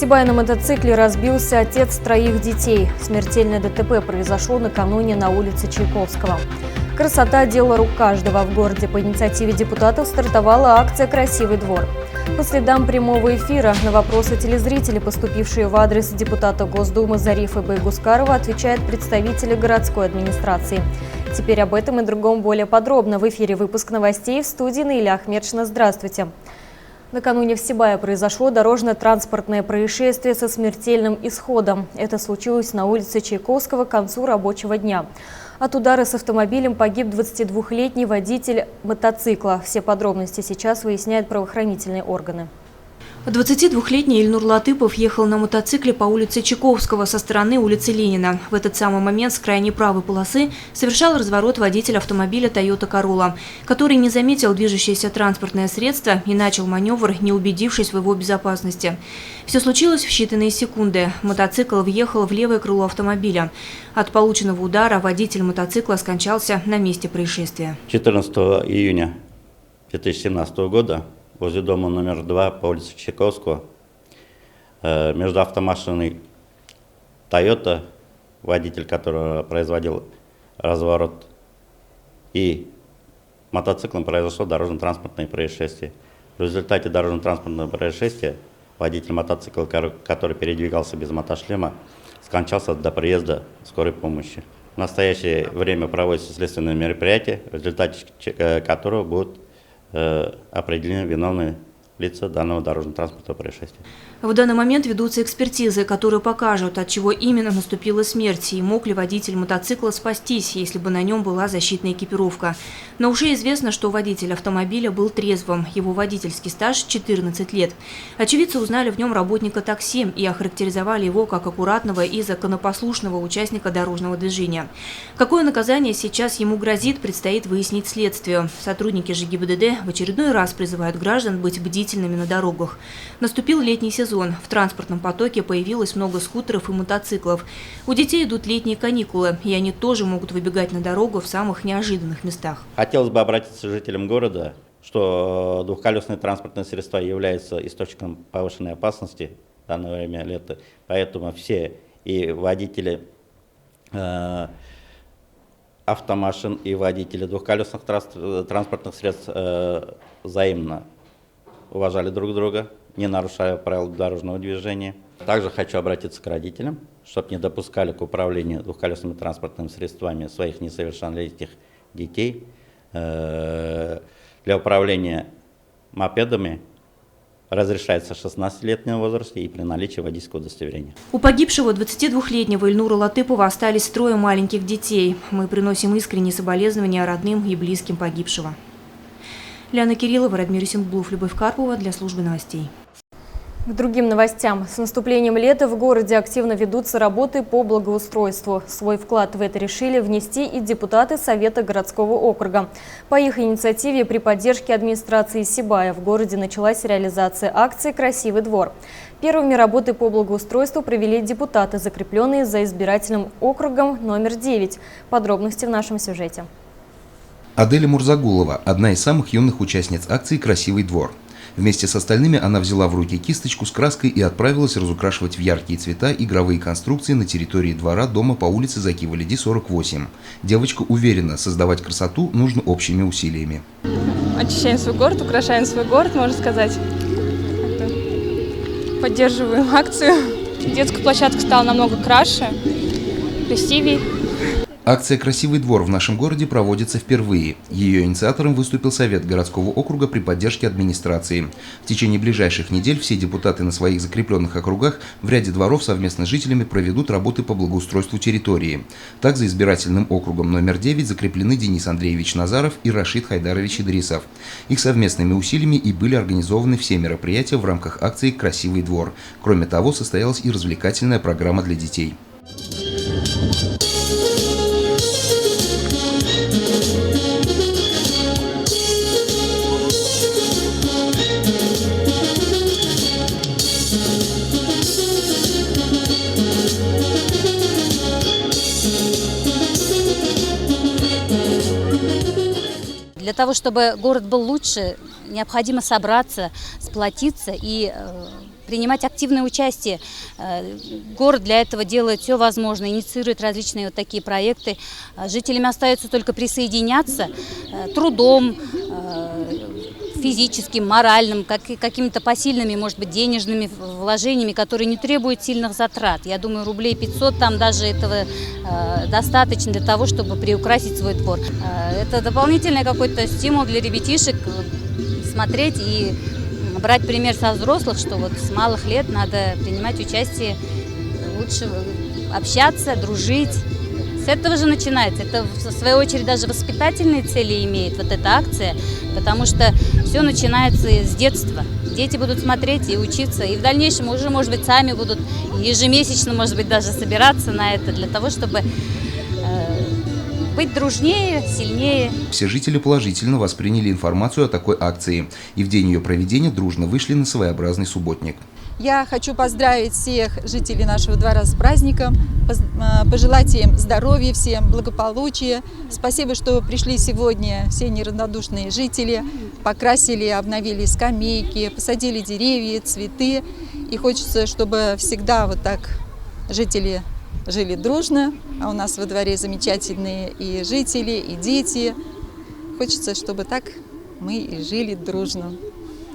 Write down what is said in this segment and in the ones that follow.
Сибае на мотоцикле разбился отец троих детей. Смертельное ДТП произошло накануне на улице Чайковского. Красота – дело рук каждого. В городе по инициативе депутатов стартовала акция «Красивый двор». По следам прямого эфира на вопросы телезрителей, поступившие в адрес депутата Госдумы Зарифа Байгускарова, отвечают представители городской администрации. Теперь об этом и другом более подробно. В эфире выпуск новостей, в студии Наиля Ахмедшина. Здравствуйте. Накануне в Сибае произошло дорожно-транспортное происшествие со смертельным исходом. Это случилось на улице Чайковского к концу рабочего дня. От удара с автомобилем погиб 22-летний водитель мотоцикла. Все подробности сейчас выясняют правоохранительные органы. 22-летний Ильнур Латыпов ехал на мотоцикле по улице Чайковского со стороны улицы Ленина. В этот самый момент с крайней правой полосы совершал разворот водитель автомобиля Toyota Corolla, который не заметил движущееся транспортное средство и начал маневр, не убедившись в его безопасности. Все случилось в считанные секунды. Мотоцикл въехал в левое крыло автомобиля. От полученного удара водитель мотоцикла скончался на месте происшествия. 14 июня 2017 года возле дома номер 2 по улице Чайковского между автомашиной Toyota, водитель которого производил разворот, и мотоциклом произошло дорожно-транспортное происшествие. В результате дорожно-транспортного происшествия водитель мотоцикла, который передвигался без мотошлема, скончался до приезда скорой помощи. В настоящее время проводятся следственные мероприятия, в результате которого будут определены виновные лица данного дорожно-транспортного происшествия. В данный момент ведутся экспертизы, которые покажут, от чего именно наступила смерть и мог ли водитель мотоцикла спастись, если бы на нем была защитная экипировка. Но уже известно, что водитель автомобиля был трезвым, его водительский стаж 14 лет. Очевидцы узнали в нем работника такси и охарактеризовали его как аккуратного и законопослушного участника дорожного движения. Какое наказание сейчас ему грозит, предстоит выяснить следствию. Сотрудники же ГИБДД в очередной раз призывают граждан быть бдительными на дорогах. Наступил летний сезон. В транспортном потоке появилось много скутеров и мотоциклов. У детей идут летние каникулы, и они тоже могут выбегать на дорогу в самых неожиданных местах. Хотелось бы обратиться к жителям города, что двухколесные транспортные средства являются источником повышенной опасности в данное время лета. Поэтому все и водители автомашин, и водители двухколесных транспортных средств взаимно уважали друг друга, не нарушая правил дорожного движения. Также хочу обратиться к родителям, чтобы не допускали к управлению двухколесными транспортными средствами своих несовершеннолетних детей. Для управления мопедами разрешается 16-летнего возраста и при наличии водительского удостоверения. У погибшего 22-летнего Ильнура Латыпова остались 3 маленьких детей. Мы приносим искренние соболезнования родным и близким погибшего. Ляна Кириллова, Радмир Исенблув, Любовь Карпова для службы новостей. К другим новостям. С наступлением лета в городе активно ведутся работы по благоустройству. Свой вклад в это решили внести и депутаты Совета городского округа. По их инициативе при поддержке администрации Сибая в городе началась реализация акции «Красивый двор». Первыми работы по благоустройству провели депутаты, закрепленные за избирательным округом номер 9. Подробности в нашем сюжете. Аделя Мурзагулова – одна из самых юных участниц акции «Красивый двор». Вместе с остальными она взяла в руки кисточку с краской и отправилась разукрашивать в яркие цвета игровые конструкции на территории двора дома по улице Закива-Лиди, 48. Девочка уверена, создавать красоту нужно общими усилиями. Очищаем свой город, украшаем свой город, можно сказать. Поддерживаем акцию. Детская площадка стала намного краше, красивее. Акция «Красивый двор» в нашем городе проводится впервые. Ее инициатором выступил Совет городского округа при поддержке администрации. В течение ближайших недель все депутаты на своих закрепленных округах в ряде дворов совместно с жителями проведут работы по благоустройству территории. Так, за избирательным округом номер 9 закреплены Денис Андреевич Назаров и Рашид Хайдарович Идрисов. Их совместными усилиями и были организованы все мероприятия в рамках акции «Красивый двор». Кроме того, состоялась и развлекательная программа для детей. Для того, чтобы город был лучше, необходимо собраться, сплотиться и принимать активное участие. Город для этого делает все возможное, инициирует различные вот такие проекты. Жителям остается только присоединяться трудом, физическим, моральным, какими-то посильными, может быть, денежными вложениями, которые не требуют сильных затрат. Я думаю, рублей 500 там даже этого достаточно для того, чтобы приукрасить свой двор. Это дополнительный какой-то стимул для ребятишек смотреть и брать пример со взрослых, что вот с малых лет надо принимать участие, лучше общаться, дружить. С этого же начинается. Это, в свою очередь, даже воспитательные цели имеет вот эта акция, потому что все начинается с детства. Дети будут смотреть и учиться, и в дальнейшем уже, может быть, сами будут ежемесячно, может быть, даже собираться на это, для того, чтобы быть дружнее, сильнее. Все жители положительно восприняли информацию о такой акции и в день ее проведения дружно вышли на своеобразный субботник. Я хочу поздравить всех жителей нашего двора с праздником, пожелать им здоровья, всем благополучия. Спасибо, что пришли сегодня все неравнодушные жители, покрасили, обновили скамейки, посадили деревья, цветы. И хочется, чтобы всегда вот так жители жили дружно, а у нас во дворе замечательные и жители, и дети. Хочется, чтобы так мы и жили дружно.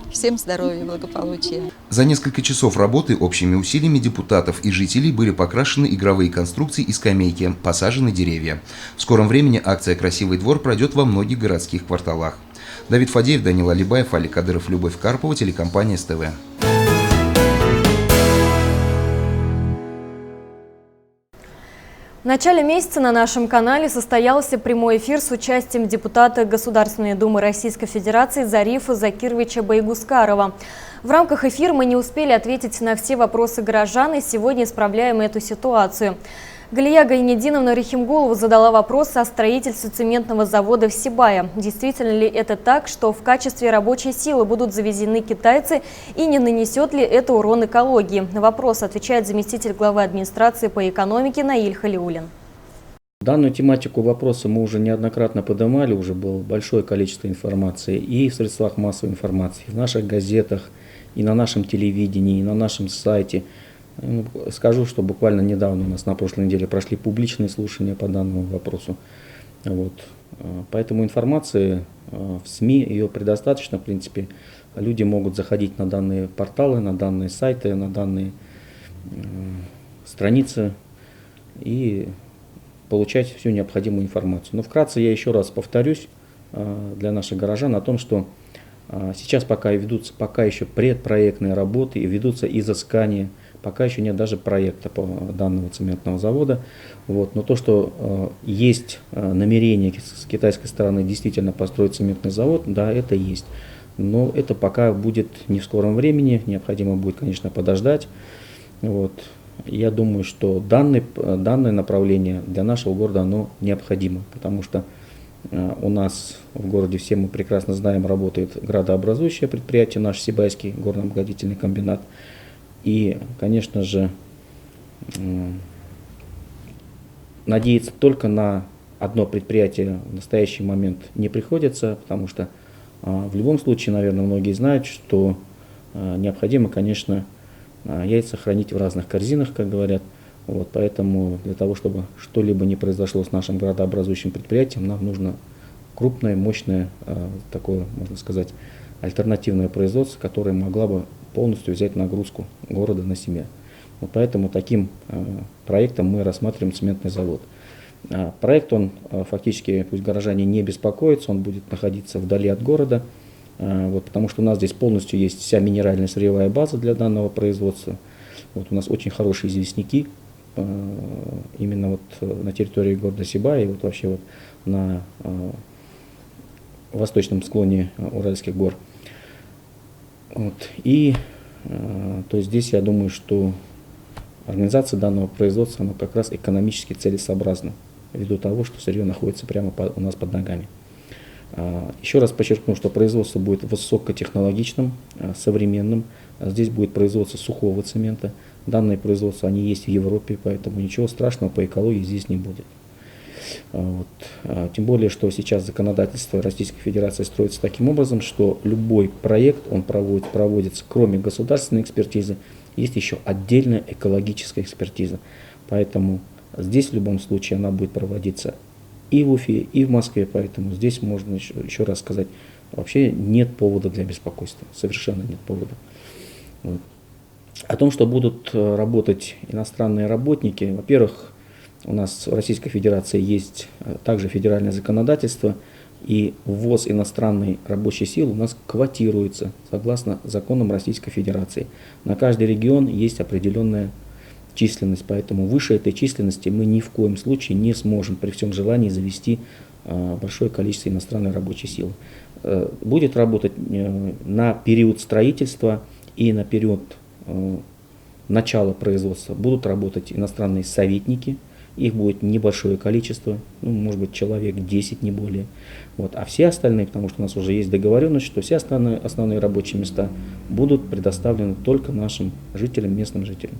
Всем здоровья и благополучия. За несколько часов работы общими усилиями депутатов и жителей были покрашены игровые конструкции и скамейки, посажены деревья. В скором времени акция «Красивый двор» пройдет во многих городских кварталах. Давид Фадеев, Данил Алибаев, Алик Кадыров, Любовь Карпова, телекомпания СТВ. В начале месяца на нашем канале состоялся прямой эфир с участием депутата Государственной Думы Российской Федерации Зарифа Закировича Байгускарова. В рамках эфира мы не успели ответить на все вопросы горожан и сегодня исправляем эту ситуацию. Галия Гайнединовна Рахимгулова задала вопрос о строительстве цементного завода в Сибае. Действительно ли это так, что в качестве рабочей силы будут завезены китайцы и не нанесет ли это урон экологии? На вопрос отвечает заместитель главы администрации по экономике Наиль Халиуллин. Данную тематику вопроса мы уже неоднократно поднимали, уже было большое количество информации и в средствах массовой информации, и в наших газетах, и на нашем телевидении, и на нашем сайте. Скажу, что буквально недавно у нас на прошлой неделе прошли публичные слушания по данному вопросу. Вот. Поэтому информации в СМИ ее предостаточно. В принципе, люди могут заходить на данные порталы, на данные сайты, на данные страницы и получать всю необходимую информацию. Но вкратце я еще раз повторюсь для наших горожан о том, что сейчас пока ведутся еще предпроектные работы и ведутся изыскания. Пока еще нет даже проекта по данному цементного завода. Вот. Но то, что есть намерение с китайской стороны действительно построить цементный завод, да, это есть. Но это пока будет не в скором времени, необходимо будет, конечно, подождать. Вот. Я думаю, что данное направление для нашего города оно необходимо, потому что у нас в городе, все мы прекрасно знаем, работает градообразующее предприятие, наш Сибайский горно-обогатительный комбинат. И, конечно же, надеяться только на одно предприятие в настоящий момент не приходится, потому что в любом случае, наверное, многие знают, что необходимо, конечно, яйца хранить в разных корзинах, как говорят. Вот, поэтому для того, чтобы что-либо не произошло с нашим градообразующим предприятием, нам нужно крупное, мощное, такое, можно сказать, альтернативное производство, которое могло бы полностью взять нагрузку города на себя. Вот поэтому таким проектом мы рассматриваем цементный завод. Проект, он фактически, пусть горожане не беспокоятся, он будет находиться вдали от города, вот, потому что у нас здесь полностью есть вся минеральная сырьевая база для данного производства. Вот, у нас очень хорошие известняки именно вот на территории города Сибая и вот вообще вот на восточном склоне Уральских гор. Вот. И то есть здесь я думаю, что организация данного производства она как раз экономически целесообразна, ввиду того, что сырье находится прямо у нас под ногами. Еще раз подчеркну, что производство будет высокотехнологичным, современным. Здесь будет производство сухого цемента. Данные производства они есть в Европе, поэтому ничего страшного по экологии здесь не будет. Тем более, что сейчас законодательство Российской Федерации строится таким образом, что любой проект, он проводится, кроме государственной экспертизы, есть еще отдельная экологическая экспертиза. Поэтому здесь в любом случае она будет проводиться и в Уфе, и в Москве. Поэтому здесь можно еще раз сказать, вообще нет повода для беспокойства. Совершенно нет повода. О том, что будут работать иностранные работники, во-первых, у нас в Российской Федерации есть также федеральное законодательство, и ввоз иностранной рабочей силы у нас квотируется согласно законам Российской Федерации. На каждый регион есть определенная численность, поэтому выше этой численности мы ни в коем случае не сможем при всем желании завести большое количество иностранной рабочей силы. Будет работать на период строительства и на период начала производства будут работать иностранные советники. Их будет небольшое количество, может быть, человек 10, не более. А все остальные, потому что у нас уже есть договоренность, что все основные рабочие места будут предоставлены только нашим жителям, местным жителям.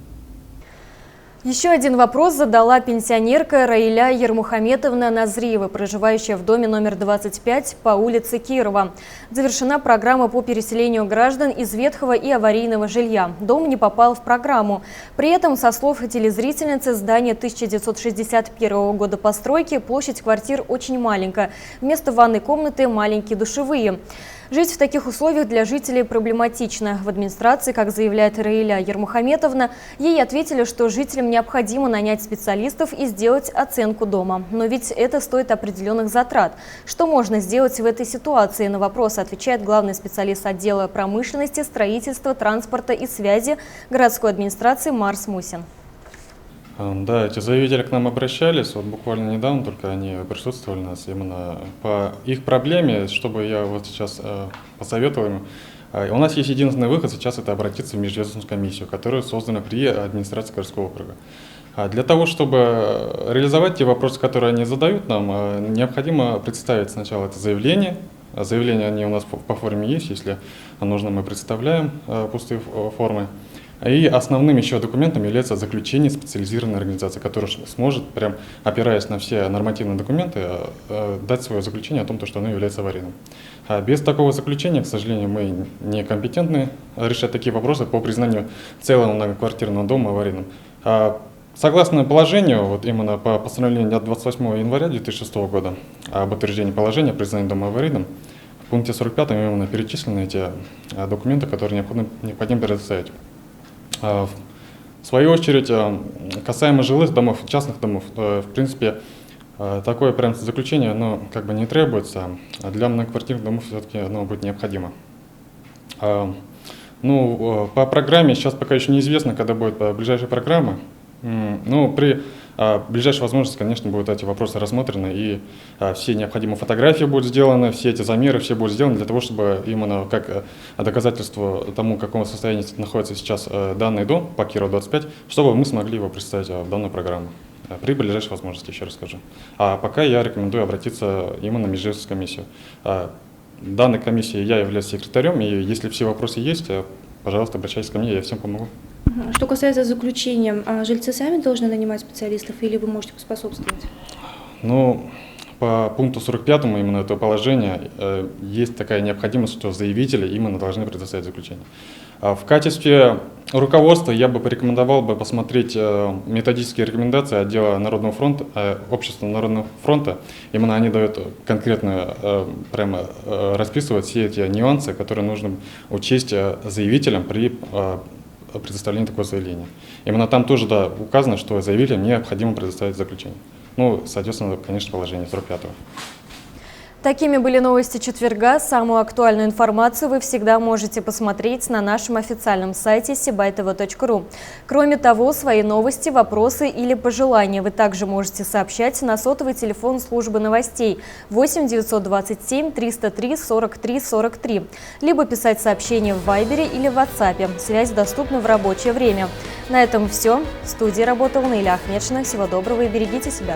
Еще один вопрос задала пенсионерка Раиля Ермухаметовна Назриева, проживающая в доме номер 25 по улице Кирова. Завершена программа по переселению граждан из ветхого и аварийного жилья. Дом не попал в программу. При этом, со слов телезрительницы, здание 1961 года постройки, площадь квартир очень маленькая. Вместо ванной комнаты маленькие душевые. Жить в таких условиях для жителей проблематично. В администрации, как заявляет Раиля Ермухаметовна, ей ответили, что жителям необходимо нанять специалистов и сделать оценку дома. Но ведь это стоит определенных затрат. Что можно сделать в этой ситуации? На вопросы отвечает главный специалист отдела промышленности, строительства, транспорта и связи городской администрации Марс Мусин. Да, эти заявители к нам обращались, буквально недавно только они присутствовали у нас именно по их проблеме, чтобы я сейчас посоветовал им. У нас есть единственный выход сейчас, это обратиться в межведомственную комиссию, которая создана при администрации городского округа. Для того, чтобы реализовать те вопросы, которые они задают нам, необходимо представить сначала это заявление. Заявления они у нас по форме есть, если нужно, мы представляем пустые формы. И основным еще документом является заключение специализированной организации, которая сможет, прям опираясь на все нормативные документы, дать свое заключение о том, что оно является аварийным. Без такого заключения, к сожалению, мы не компетентны решать такие вопросы по признанию целого многоквартирного дома аварийным. Согласно положению, именно по постановлению от 28 января 2006 года об утверждении положения о признании дома аварийным, в пункте 45 именно перечислены эти документы, которые необходимо предоставить. В свою очередь, касаемо жилых домов, частных домов, в принципе, такое прям заключение не требуется, а для многоквартирных домов все-таки оно будет необходимо. По программе сейчас пока еще неизвестно, когда будет ближайшая программа. При ближайшей возможности, конечно, будут эти вопросы рассмотрены, и все необходимые фотографии будут сделаны, все эти замеры, все будут сделаны для того, чтобы именно как доказательство тому, в каком состоянии находится сейчас данный дом по Кирова 25, чтобы мы смогли его представить в данную программу. При ближайшей возможности, еще раз скажу. А пока я рекомендую обратиться именно в межведомственную комиссию. Данной комиссии я являюсь секретарем, и если все вопросы есть, пожалуйста, обращайтесь ко мне, я всем помогу. Что касается заключения, жильцы сами должны нанимать специалистов или вы можете поспособствовать? По пункту 45 именно этого положения есть такая необходимость, что заявители именно должны предоставить заключение. В качестве руководства я бы порекомендовал посмотреть методические рекомендации отдела Народного фронта, Общества Народного фронта. Именно они дают конкретно, прямо расписывают все эти нюансы, которые нужно учесть заявителям при предоставлении такого заявления. Именно там тоже указано, что заявителям необходимо предоставить заключение. Соответственно, конечно, положение 45-го. Такими были новости четверга. Самую актуальную информацию вы всегда можете посмотреть на нашем официальном сайте sibaytv.ru. Кроме того, свои новости, вопросы или пожелания вы также можете сообщать на сотовый телефон службы новостей 8 927 303 43 43, либо писать сообщения в Вайбере или в WhatsApp. Связь доступна в рабочее время. На этом все. В студии работала Наиля Ахмедшина. Всего доброго и берегите себя.